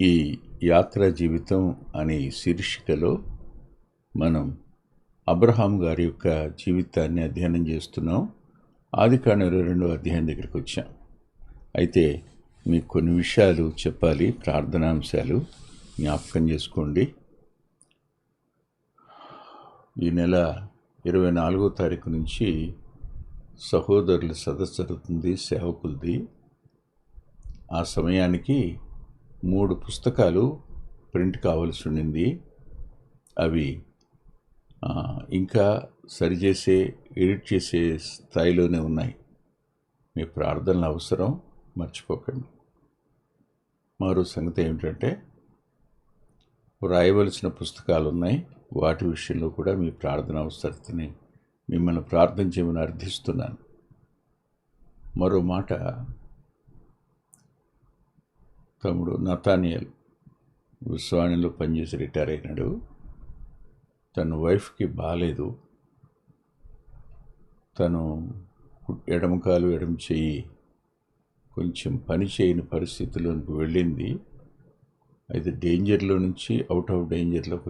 ఈ యాత్రా జీవితం అనే శీర్షికలో మనం అబ్రహాం గారి యొక్క జీవితాన్ని అధ్యయనం చేస్తున్నాం. ఆదికాండం 22వ అధ్యాయం దగ్గరికి వచ్చాం. అయితే మీకు కొన్ని విషయాలు చెప్పాలి, ప్రార్థనాంశాలు జ్ఞాపకం చేసుకోండి. ఈ నెల 24వ తారీఖు నుంచి సహోదరుల సదస్సు జరుగుతుంది, సేవకులది. ఆ సమయానికి 3 పుస్తకాలు ప్రింట్ కావాల్సి ఉండింది. అవి ఇంకా సరిచేసే, ఎడిట్ చేసే స్థాయిలోనే ఉన్నాయి. మీ ప్రార్థనలు అవసరం, మర్చిపోకండి. మరో సంగతి ఏమిటంటే, వ్రాయవలసిన పుస్తకాలు ఉన్నాయి. వాటి విషయంలో కూడా మీ ప్రార్థన అవసరతని మిమ్మల్ని ప్రార్థన చేయమని అర్థిస్తున్నాను. మరో మాట, తమ్ముడు నతానియల్ విశ్వాణిలో పనిచేసి రిటైర్ అయినాడు. తన వైఫ్కి బాగాలేదు. తను ఎడమకాలు ఎడమ చెయ్యి కొంచెం పని చేయని పరిస్థితిలోకి వెళ్ళింది. అయితే డేంజర్లో నుంచి అవుట్ ఆఫ్ డేంజర్లోకి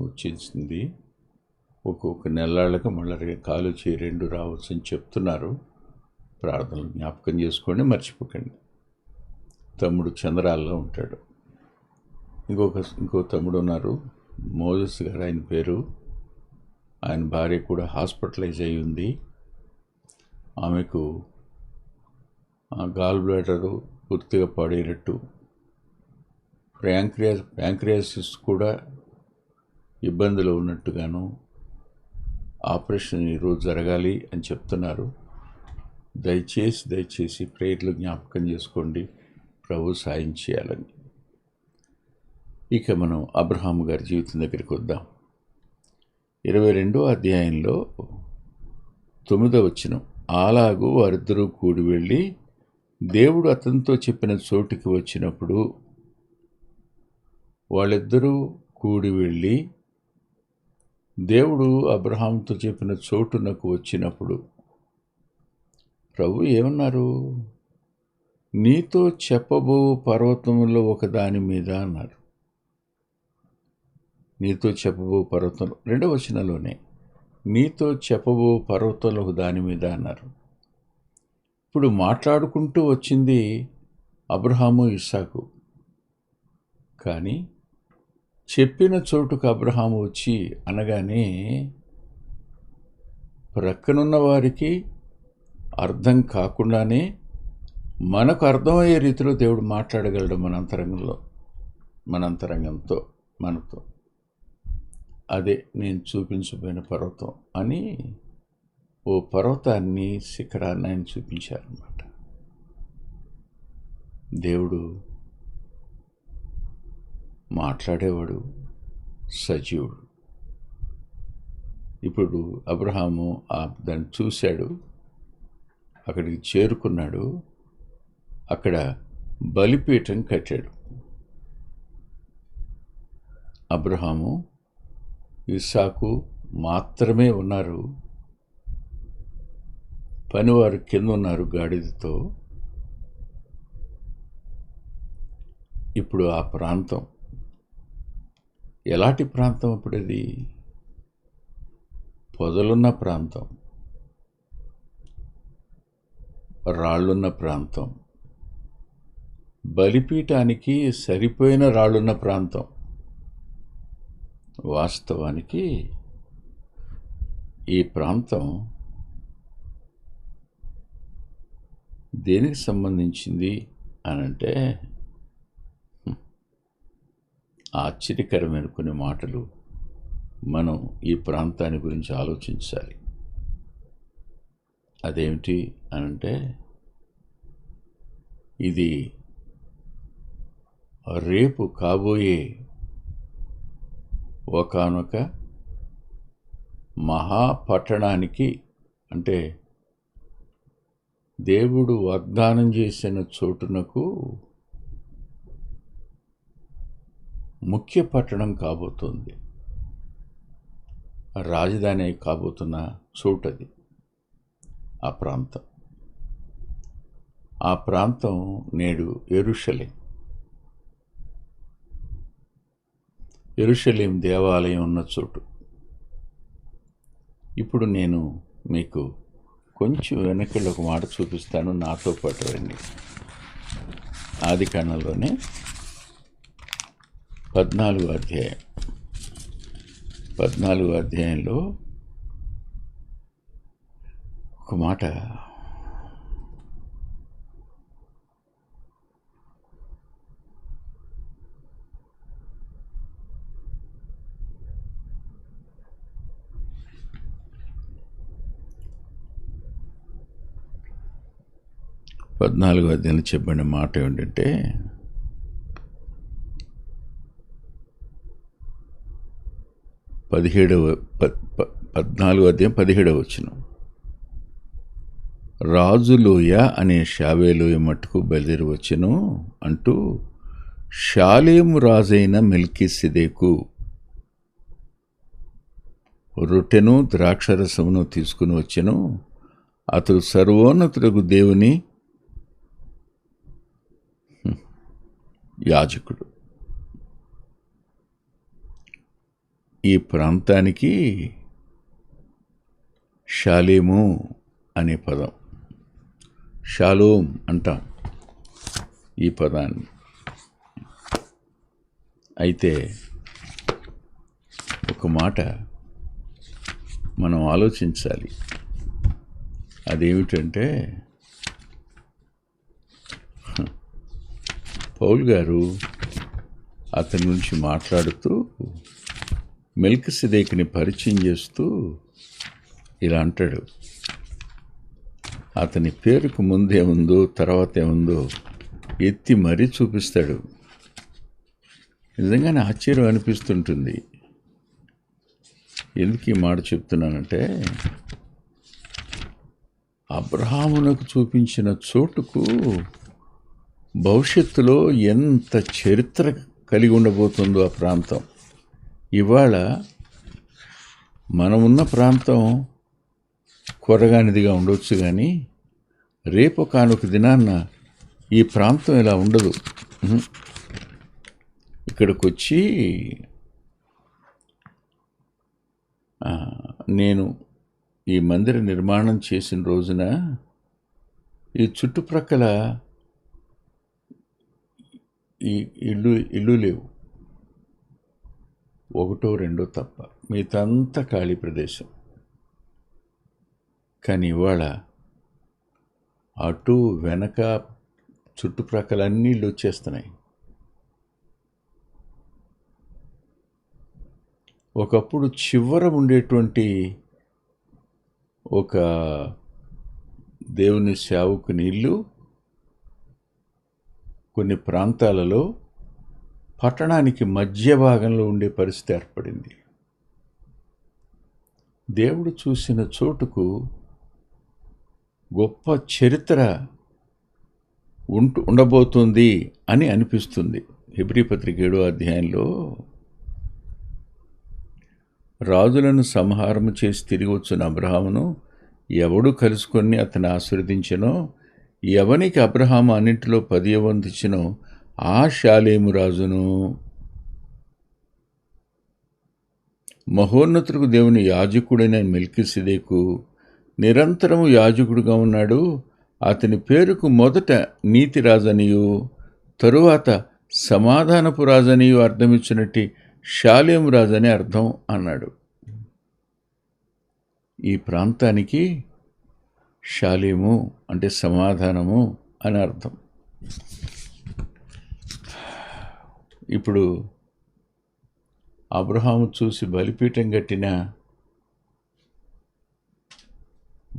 వచ్చేసింది. ఒక్కొక్క నెలలకు మళ్ళీ కాలు చేయి 2 రావచ్చు అని చెప్తున్నారు. ప్రార్థనలు జ్ఞాపకం చేసుకోండి, మర్చిపోకండి. తమ్ముడు చంద్రాల్లో ఉంటాడు. ఇంకో తమ్ముడు ఉన్నారు, మోజస్ గారు ఆయన పేరు. ఆయన భార్య కూడా హాస్పిటలైజ్ అయి ఉంది. ఆమెకు గాల్ బ్లాడరు పూర్తిగా పాడైనట్టు, ప్యాంక్రియాసిస్ కూడా ఇబ్బందులు ఉన్నట్టుగాను, ఆపరేషన్ ఈరోజు జరగాలి అని చెప్తున్నారు. దయచేసి ప్రేయర్లు జ్ఞాపకం చేసుకోండి, ప్రభు సాయం చేయాలని. ఇక మనం అబ్రహాం గారి జీవితం దగ్గరికి వద్దాం. 22వ అధ్యాయంలో 9వ వచనం, అలాగూ వారిద్దరూ కూడి వెళ్ళి దేవుడు అతనితో చెప్పిన చోటుకి వచ్చినప్పుడు, వాళ్ళిద్దరూ కూడి వెళ్ళి దేవుడు అబ్రహాంతో చెప్పిన చోటునకు వచ్చినప్పుడు ప్రభు ఏమన్నారు? నీతో చెప్పబో పర్వతంలో ఒక దాని మీద అన్నారు. నీతో చెప్పబో పర్వతంలో, 2వ వచనంలోనే నీతో చెప్పబో పర్వతంలో ఒక దాని మీద అన్నారు. ఇప్పుడు మాట్లాడుకుంటూ వచ్చింది అబ్రహాము, ఇస్సాకు. కానీ చెప్పిన చోటుకు అబ్రహాము వచ్చి అనగానే ప్రక్కనున్న వారికి అర్థం కాకుండానే మనకు అర్థమయ్యే రీతిలో దేవుడు మాట్లాడగలడు మన అంతరంగంతో, మనతో. అదే నేను చూపించబోయిన పర్వతం అని ఓ పర్వతాన్ని, శిఖరాన్ని ఆయన చూపించారన్నమాట. దేవుడు మాట్లాడేవాడు, సజీవుడు. ఇప్పుడు అబ్రహాము దాన్ని చూశాడు, అక్కడికి చేరుకున్నాడు. అక్కడ బలిపీఠం కట్టాడు. అబ్రహాము, ఇస్సాకు మాత్రమే ఉన్నారు. పనివారు కింద ఉన్నారు గాడిదతో. ఇప్పుడు ఆ ప్రాంతం ఎలాంటి ప్రాంతం? అప్పుడు అది పొదలున్న ప్రాంతం, రాళ్ళున్న ప్రాంతం, బలిపీఠానికి సరిపోయిన రాళ్ళున్న ప్రాంతం. వాస్తవానికి ఈ ప్రాంతం దేనికి సంబంధించింది అనంటే, ఆశ్చర్యకరమైన కొన్ని మాటలు మనం ఈ ప్రాంతాన్ని గురించి ఆలోచించాలి. అదేమిటి అనంటే, ఇది రేపు కాబోయే ఒకానొక మహాపట్టణానికి, అంటే దేవుడు వాగ్దానం చేసిన చోటునకు ముఖ్య పట్టణం కాబోతుంది. రాజధాని కాబోతున్న చోటది ఆ ప్రాంతం. ఆ ప్రాంతం నేడు యెరూషలేం. యెరూషలేము దేవాలయం ఉన్న చోటు. ఇప్పుడు నేను మీకు కొంచెం వెనకల్లో ఒక మాట చూపిస్తాను, నాతో పాటు రండి. ఆదికాండంలోనే 14వ అధ్యాయం. 14వ అధ్యాయంలో ఒక మాట చెప్పబడిన మాట ఏమిటంటే, 14వ అధ్యాయం 17వ వచనం. రాజులోయ అనే షావేలోయ మట్టుకు బయలుదేరి వచ్చెను అంటూ, షాలేము రాజైన మెల్కీసెదెకు రొట్టెను ద్రాక్షరసమును తీసుకుని వచ్చెను. అతడు సర్వోన్నతుడగు దేవుని యాజకుడు. ఈ ప్రాంతానికి షాలేము అనే పదం, షాలోమ్ అంటాం ఈ పదాన్ని. అయితే ఒక మాట మనం ఆలోచించాలి. అదేమిటంటే, పౌలు గారు అతని గురించి మాట్లాడుతూ మెల్కీసెదెకుని పరిచయం చేస్తూ ఇలా అంటాడు. అతని పేరుకు ముందేముందో తర్వాత ఏముందో ఎత్తి మరీ చూపిస్తాడు. నిజంగానే ఆశ్చర్యం అనిపిస్తుంటుంది. ఎందుకు ఈ మాట చెప్తున్నానంటే, అబ్రహామునకు చూపించిన చోటుకు భవిష్యత్తులో ఎంత చరిత్ర కలిగి ఉండబోతుందో ఆ ప్రాంతం. ఇవాళ మనమున్న ప్రాంతం కొరగానిదిగా ఉండొచ్చు, కానీ రేపు కానొక దినాన్న ఈ ప్రాంతం ఇలా ఉండదు. ఇక్కడికి వచ్చి నేను ఈ మందిర నిర్మాణం చేసిన రోజున ఈ చుట్టుప్రక్కల ఈ ఇల్లు లేవు, ఒకటో రెండో తప్ప, మిగతాంతా ఖాళీ ప్రదేశం. కానీ ఇవాళ అటు వెనక చుట్టుప్రక్కల అన్ని ఇళ్ళు వచ్చేస్తున్నాయి. ఒకప్పుడు చివర ఉండేటువంటి ఒక దేవుని సేవకుని ఇల్లు కొన్ని ప్రాంతాలలో పట్టణానికి మధ్య భాగంలో ఉండే పరిస్థితి ఏర్పడింది. దేవుడు చూసిన చోటుకు గొప్ప చరిత్ర ఉండబోతుంది అని అనిపిస్తుంది. హెబ్రీ పత్రిక 7వ అధ్యాయంలో రాజులను సంహారము చేసి తిరిగి వచ్చిన అబ్రహామును ఎవడు కలుసుకొని అతను ఆశీర్వదించెనో, ఎవనికి అబ్రహాము అన్నింటిలో 10వ వంతు ఇచ్చినో ఆ షాలేము రాజును మహోన్నతులకు దేవుని యాజకుడైన మెల్కీసెదెకు నిరంతరము యాజకుడుగా ఉన్నాడు. అతని పేరుకు మొదట నీతి రాజనియు తరువాత సమాధానపు రాజనియు అర్థమిచ్చినట్టు షాలేము రాజని అర్థం అన్నాడు. ఈ ప్రాంతానికి షాలేము అంటే సమాధానము అని అర్థం. ఇప్పుడు అబ్రహాము చూసి బలిపీఠం కట్టిన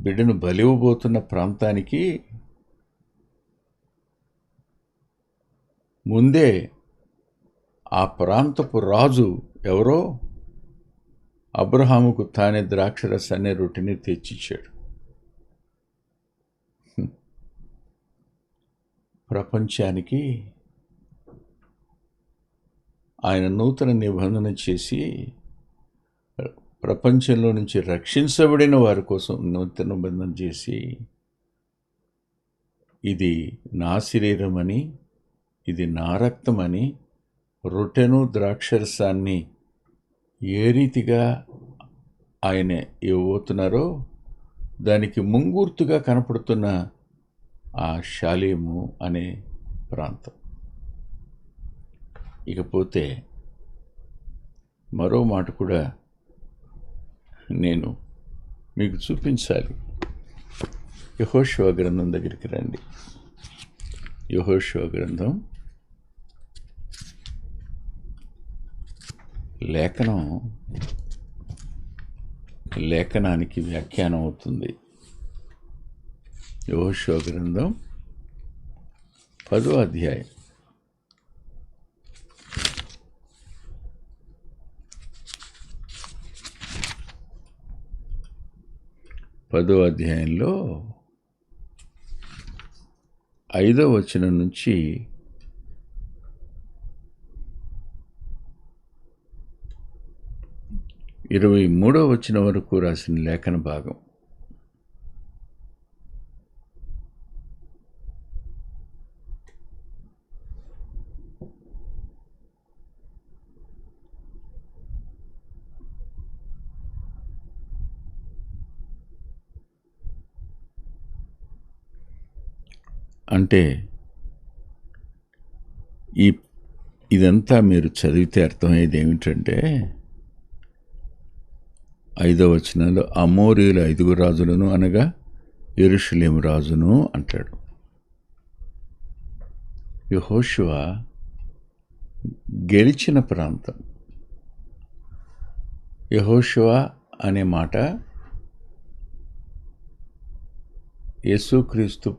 బిడ్డను బలివ్వబోతున్న ప్రాంతానికి ముందే ఆ ప్రాంతపు రాజు ఎవరో అబ్రహాముకు తానే ద్రాక్షరసాన్ని రొట్టెని తెచ్చిచ్చాడు. ప్రపంచానికి ఆయన నూతన నిబంధన చేసి ప్రపంచంలో నుంచి రక్షించబడిన వారి కోసం నూతన నిబంధన చేసి, ఇది నా శరీరమని, ఇది నా రక్తమని రొట్టెను ద్రాక్షరసాన్ని ఏ రీతిగా ఆయన ఇవ్వబోతున్నారో దానికి ముంగూర్తుగా కనపడుతున్న ఆ షాలేము అనే ప్రాంతం. ఇకపోతే మరో మాట కూడా నేను మీకు చూపించాలి. యెహోషువ గ్రంథం దగ్గరికి రండి. యెహోషువ గ్రంథం లేఖనానికి వ్యాఖ్యానం అవుతుంది. యెహోషువ గ్రంథం 10వ అధ్యాయం 10వ అధ్యాయంలో 5వ వచనం నుంచి 23వ వచనం వరకు రాసిన లేఖన భాగం. అంటే ఇదంతా మీరు చదివితే అర్థమయ్యేది ఏమిటంటే 5వ వచనంలో అమోరీయుల 5 రాజులను అనగా యెరూషలేము రాజును అంటాడు. యెహోషువ గెలిచిన ప్రాంతం. యెహోషువ అనే మాట యేసుక్రీస్తు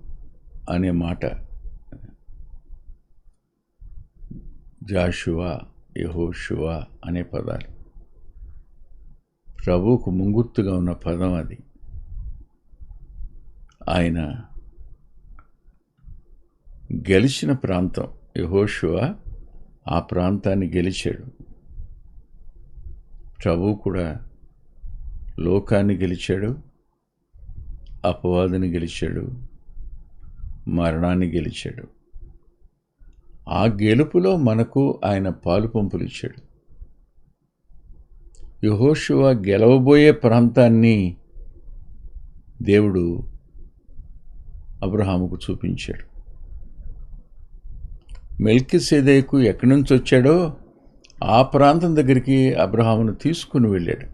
అనే మాట జాషువా, యెహోషువ అనే పదాలు ప్రభువుకు ముంగుర్తుగా ఉన్న పదం అది. ఆయన గెలిచిన ప్రాంతం. యెహోషువ ఆ ప్రాంతాన్ని గెలిచాడు. ప్రభువు కూడా లోకాన్ని గెలిచాడు, అపవాదిని గెలిచాడు, మరణాన్ని గెలిచాడు. ఆ గెలుపులో మనకు ఆయన పాలు పంపులు ఇచ్చాడు. యెహోషువ గెలవబోయే ప్రాంతాన్ని దేవుడు అబ్రహాముకు చూపించాడు. మెల్కీసెదెకు ఎక్కడి నుంచి వచ్చాడో ఆ ప్రాంతం దగ్గరికి అబ్రహామును తీసుకుని వెళ్ళాడు.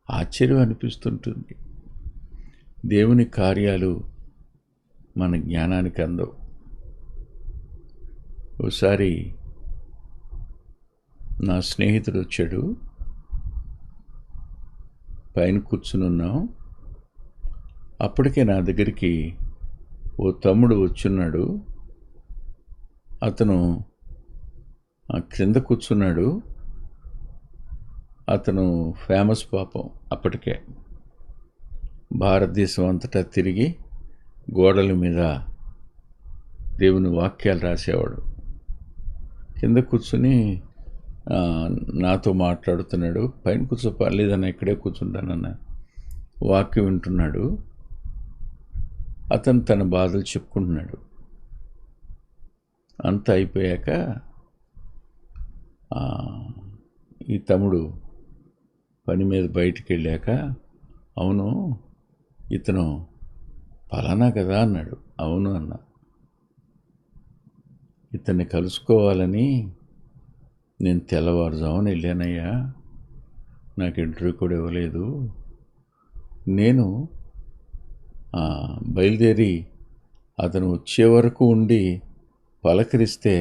ఆశ్చర్యం అనిపిస్తుంటుంది. దేవుని కార్యాలు మన జ్ఞానానికి అందవు. ఒకసారి నా స్నేహితుడు వచ్చాడు. పైన కూర్చుని ఉన్నాం. అప్పటికే నా దగ్గరికి ఓ తమ్ముడు వచ్చున్నాడు. అతను క్రింద కూర్చున్నాడు. అతను ఫేమస్ పాపం. అప్పటికే భారతదేశం అంతటా తిరిగి గోడల మీద దేవుని వాక్యాలు రాసేవాడు. కింద కూర్చుని నాతో మాట్లాడుతున్నాడు. పైన కూర్చోలేదన్న, ఇక్కడే కూర్చుంటానన్న. వాక్యం వింటున్నాడు. అతను తన బాధలు చెప్పుకుంటున్నాడు. అంతా అయిపోయాక ఈ తమ్ముడు పని మీద బయటికి వెళ్ళాక, అవును ఇతను ఫలానా కదా అన్నాడు. అవును అన్న. ఇతన్ని కలుసుకోవాలని నేను తెల్లవారుజామున వెళ్ళానయ్యా. నాకు ఇంటర్వ్యూ కూడా ఇవ్వలేదు. నేను బయలుదేరి అతను వచ్చే వరకు ఉండి పలకరిస్తే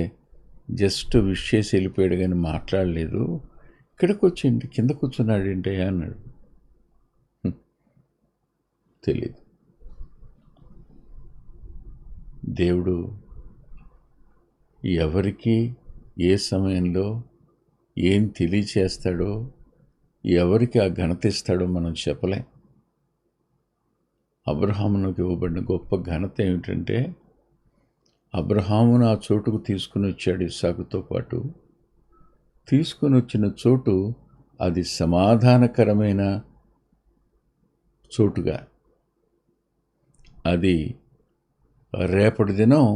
జస్ట్ విష్ చేసి వెళ్ళిపోయాడు, కానీ మాట్లాడలేదు. ఇక్కడికి వచ్చింది కింద కూర్చున్నాడు ఏంటయ్యా అన్నాడు. తెలీదు. దేవుడు ఎవరికి ఏ సమయంలో ఏం తెలియచేస్తాడో, ఎవరికి ఆ ఘనత ఇస్తాడో మనం చెప్పలేం. అబ్రహామునకు ఇవ్వబడిన గొప్ప ఘనత ఏమిటంటే, అబ్రహామును ఆ చోటుకు తీసుకుని వచ్చాడు ఇస్సాకుతో పాటు. తీసుకుని వచ్చిన చోటు అది సమాధానకరమైన చోటుగా, అది రేపటి దినం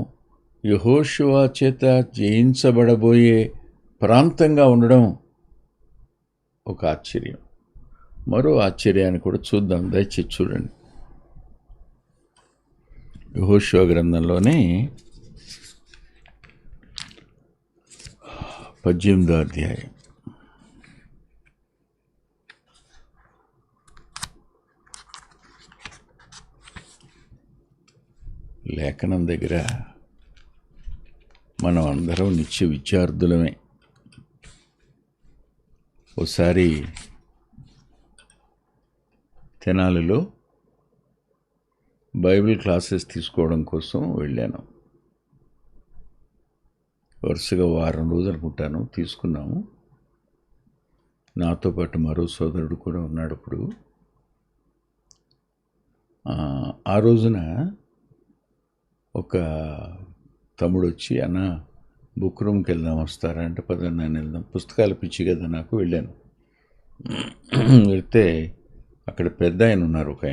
యెహోషువ చేత జయించబడబోయే ప్రాంతంగా ఉండడం ఒక ఆశ్చర్యం. మరో ఆశ్చర్యాన్ని కూడా చూద్దాం, దయచేసి చూడండి. యెహోషువ గ్రంథంలోనే 18వ అధ్యాయం. లేఖనం దగ్గర మనం అందరం నిత్య విద్యార్థులమే. ఒకసారి తెనాలిలో బైబిల్ క్లాసెస్ తీసుకోవడం కోసం వెళ్ళాను. వరుసగా వారం రోజులు అనుకుంటాను తీసుకున్నాము. నాతో పాటు మరో సోదరుడు కూడా ఉన్నాడు. అప్పుడు ఆ రోజున ఒక తమ్ముడు వచ్చి, అన్న బుక్ రూమ్కి వెళ్దాం వస్తారా అంటే, పదండి నేను వెళ్దాం, పుస్తకాలు పిచ్చి కదా నాకు. వెళ్ళాను. వెళ్తే అక్కడ పెద్ద ఆయన ఉన్నారు, ఒక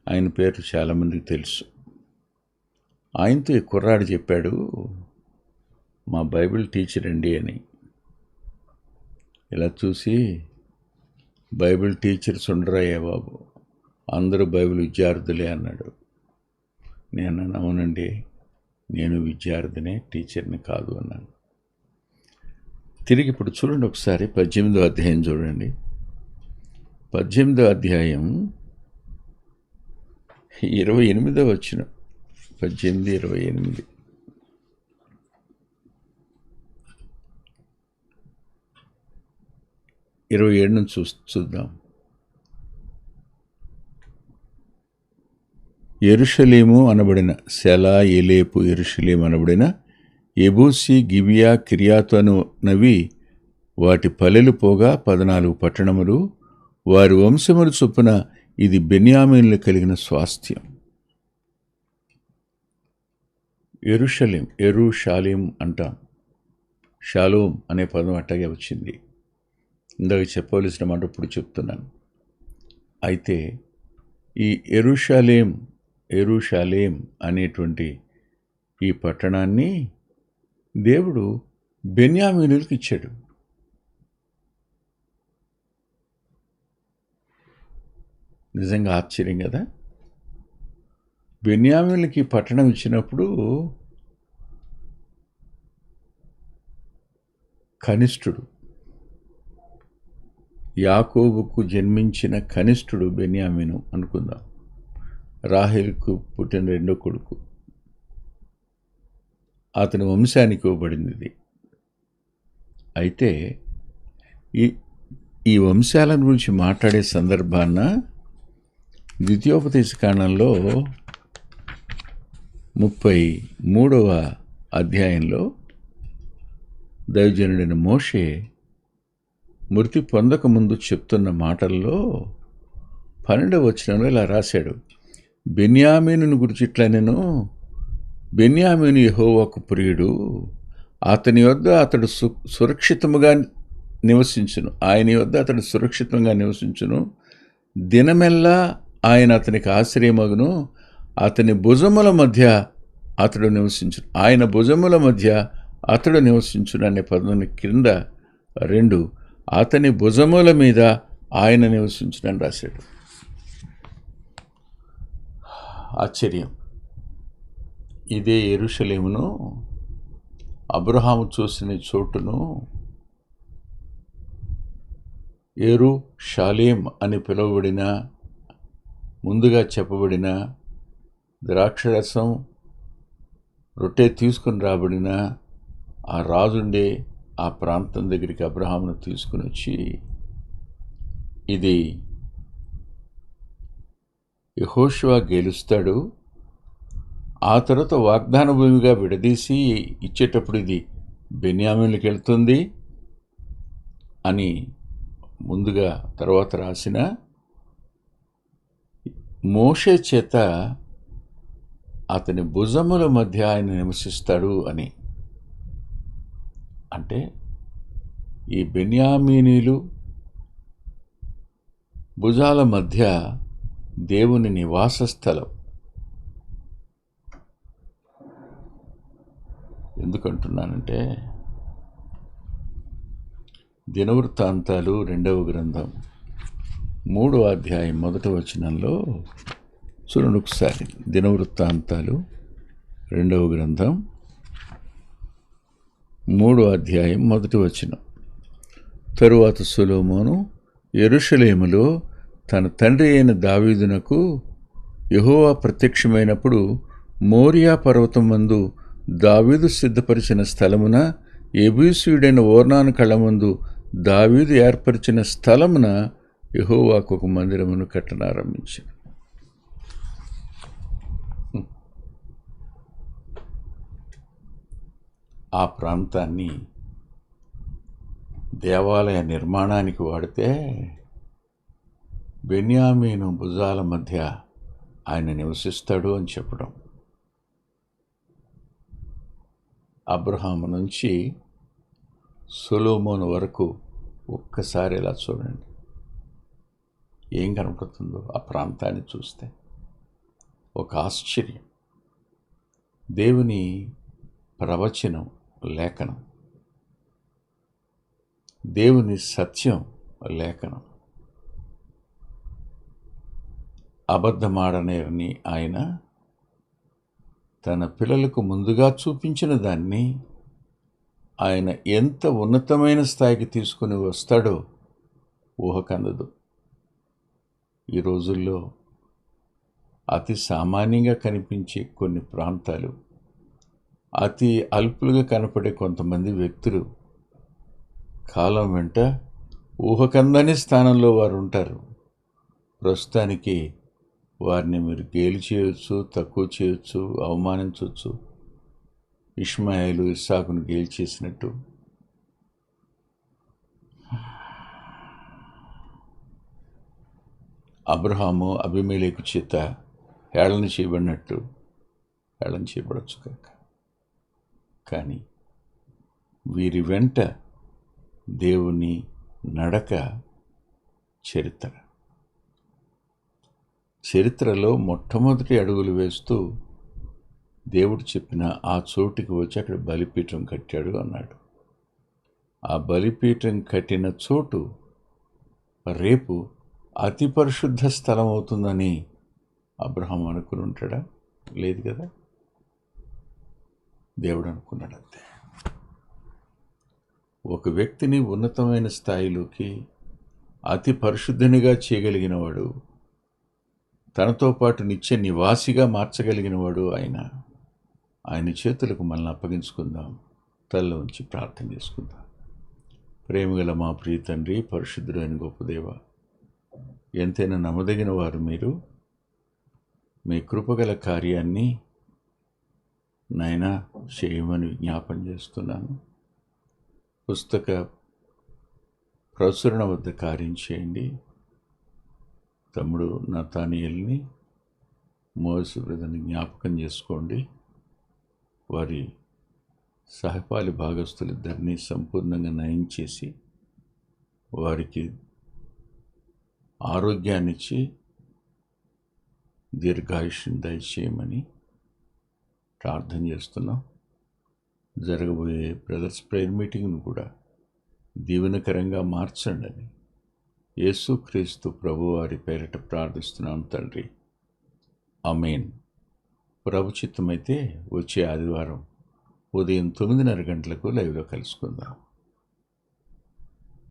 ఆయన పేరు చాలామందికి తెలుసు. ఆయనతో ఈ కుర్రాడు చెప్పాడు, మా బైబిల్ టీచర్ అండి అని. ఇలా చూసి, బైబిల్ టీచర్స్ ఉండరాయే బాబు, అందరూ బైబిల్ విద్యార్థులే అన్నాడు. నేను అవునండి, నేను విద్యార్థినే, టీచర్ని కాదు అన్నాను. తిరిగి ఇప్పుడు చూడండి ఒకసారి 18వ అధ్యాయం చూడండి. 18వ అధ్యాయం 28వ వచనం. 18:28. ఇరవై 27 నుంచి చూద్దాం. యెరూషలేము అనబడిన సెలా, ఎలేపు, యెరూషలేము అనబడిన ఎబూసి, గిబియా, కిర్యాతు అనునవి వాటి పల్లెలు పోగా 14 పట్టణములు. వారి వంశముల చొప్పున ఇది బెన్యామీనులు కలిగిన స్వాస్థ్యం. యెరూషలేం, యెరూషాలేం అంటాం. షాలోం అనే పదం అట్టగే వచ్చింది. ఇందాక చెప్పవలసిన మాట ఇప్పుడు చెప్తున్నాను. అయితే ఈ యెరూషాలేం అనేటువంటి ఈ పట్టణాన్ని దేవుడు బెన్యామీనులకు ఇచ్చాడు. నిజంగా ఆశ్చర్యం కదా. బెన్యామీనులకి ఈ పట్టణం ఇచ్చినప్పుడు కనిష్ఠుడు, యాకోబుకు జన్మించిన కనిష్ఠుడు బెన్యామీను అనుకుందాం. రాహేలుకు పుట్టిన రెండో కొడుకు. అతని వంశానికి ఇవ్వబడింది ఇది. అయితే ఈ వంశాల గురించి మాట్లాడే సందర్భాన ద్వితీయోపదేశకాండంలో 33వ అధ్యాయంలో దైవజనుడైన మోషే మృతి పొందకముందు చెప్తున్న మాటల్లో 12వ వచనంలో ఇలా రాశాడు, బెన్యామీనుని గురించి ఇట్లా, నేను బెన్యామీను యెహోవాకు ప్రియుడు, అతని వద్ద అతడు సురక్షితముగా నివసించును, ఆయన వద్ద అతడు సురక్షితంగా నివసించును, దినమెల్లా ఆయన అతనికి ఆశ్రయమగును, అతని భుజముల మధ్య అతడు నివసించును, ఆయన భుజముల మధ్య అతడు నివసించును అనే పదం కింద 2 అతని భుజముల మీద ఆయన నివసించునని రాశాడు. ఆశ్చర్యం. ఇదే యెరూషలేమును అబ్రహాము చూసిన చోటును యెరూషాలేం అని పిలువబడిన, ముందుగా చెప్పబడిన, ద్రాక్షరసం రొట్టె తీసుకుని రాబడిన ఆ రాజుండే ఆ ప్రాంతం దగ్గరికి అబ్రహామును తీసుకుని వచ్చి, ఇది యెహోషువ గెలుస్తాడు, ఆ తర్వాత వాగ్దాన భూమిగా విడదీసి ఇచ్చేటప్పుడు ఇది బెన్యామీనులకు వెళ్తుంది అని ముందుగా తర్వాత రాసిన మోషే చేత అతని భుజముల మధ్య ఆయన నివసిస్తాడు అని. అంటే ఈ బెన్యామీనీలు భుజాల మధ్య దేవుని నివాస స్థలం. ఎందుకంటున్నానంటే, దినవృత్తాంతాలు 2వ గ్రంథం 3వ అధ్యాయం 1వ వచనంలో చూడండి ఒకసారి. దినవృత్తాంతాలు 2వ గ్రంథం 3వ అధ్యాయం 1వ వచనం. తరువాత సొలొమోను యెరూషలేములో తన తండ్రి అయిన దావీదునకు యెహోవా ప్రత్యక్షమైనప్పుడు మోరియా పర్వతం మందు దావీదు సిద్ధపరిచిన స్థలమున, యెబూసీయుడైన ఓర్నాను కళ్ళ ముందు దావీదు ఏర్పరిచిన స్థలమున యెహోవాకు ఒక మందిరమును కట్టనారంభించాడు. ఆ ప్రాంతాన్ని దేవాలయ నిర్మాణానికి వాడితే బెన్యామీను భుజాల మధ్య ఆయన నివసిస్తాడు అని చెప్పడం. అబ్రహాము నుంచి సొలొమోను వరకు ఒక్కసారి ఇలా చూడండి, ఏం కనపడుతుందో ఆ ప్రాంతాన్ని చూస్తే. ఒక ఆశ్చర్యం. దేవుని ప్రవచనం, లేఖనం, దేవుని సత్యం, లేఖనం. అబద్ధమాడనేరని ఆయన తన పిల్లలకు ముందుగా చూపించిన దాన్ని ఆయన ఎంత ఉన్నతమైన స్థాయికి తీసుకుని వస్తాడో ఊహకందదు. ఈ రోజుల్లో అతి సామాన్యంగా కనిపించే కొన్ని ప్రాంతాలు, అతి అల్పులుగా కనపడే కొంతమంది వ్యక్తులు కాలం వెంట ఊహకందని స్థానంలో వారు ఉంటారు. ప్రస్తుతానికి వారిని మీరు గేలి చేయొచ్చు, తక్కువ చేయొచ్చు, అవమానించవచ్చు. ఇష్మాయేలు ఇస్సాకును గేలి చేసినట్టు, అబ్రహాము అబీమెలెకు చేత హేళన చేయబడినట్టు హేళన చేయబడచ్చు కాక. కానీ వీరి వెంట దేవుని నడక చరిత్రలో మొట్టమొదటి అడుగులు వేస్తూ దేవుడు చెప్పిన ఆ చోటుకి వచ్చి అక్కడ బలిపీఠం కట్టాడు అన్నాడు. ఆ బలిపీఠం కట్టిన చోటు రేపు అతి పరిశుద్ధ స్థలం అవుతుందని అబ్రహాం అనుకుని ఉంటాడా? లేదు కదా, దేవుడు అనుకున్నాడు అంతే. ఒక వ్యక్తిని ఉన్నతమైన స్థాయిలోకి అతి పరిశుద్ధునిగా చేయగలిగిన వాడు, తనతో పాటు నిత్య నివాసిగా మార్చగలిగిన వాడు ఆయన చేతులకు మనల్ని అప్పగించుకుందాం. తల్ల ఉంచి ప్రార్థన చేసుకుందాం. ప్రేమగల మా ప్రియ తండ్రి, పరిశుద్ధుడైన గొప్ప దేవ, ఎంతైనా నమ్మదగిన వారు మీరు. మీ కృపగల కార్యాన్ని నాయనా చేయమని విజ్ఞాపన చేస్తున్నాను. పుస్తక ప్రచురణ వద్ద కార్యం చేయండి. తమ్ముడు నతానియేల్ని, మోయసు బ్రదర్ని జ్ఞాపకం చేసుకోండి. వారి సహపాలి భాగస్తులిద్దరినీ సంపూర్ణంగా నయం చేసి వారికి ఆరోగ్యాన్నిచ్చి దీర్ఘాయుష్ని దయచేయమని ప్రార్థన చేస్తున్నాం. జరగబోయే బ్రదర్స్ ప్రేయర్ మీటింగ్ను కూడా దీవెనకరంగా మార్చండి అని యేసుక్రీస్తు ప్రభువారి పేరిట ప్రార్థిస్తున్నాం తండ్రి. ఆమేన్. ప్రభు చిత్తమైతే వచ్చే ఆదివారం ఉదయం 9:30 గంటలకు లైవ్లో కలుసుకుందాం.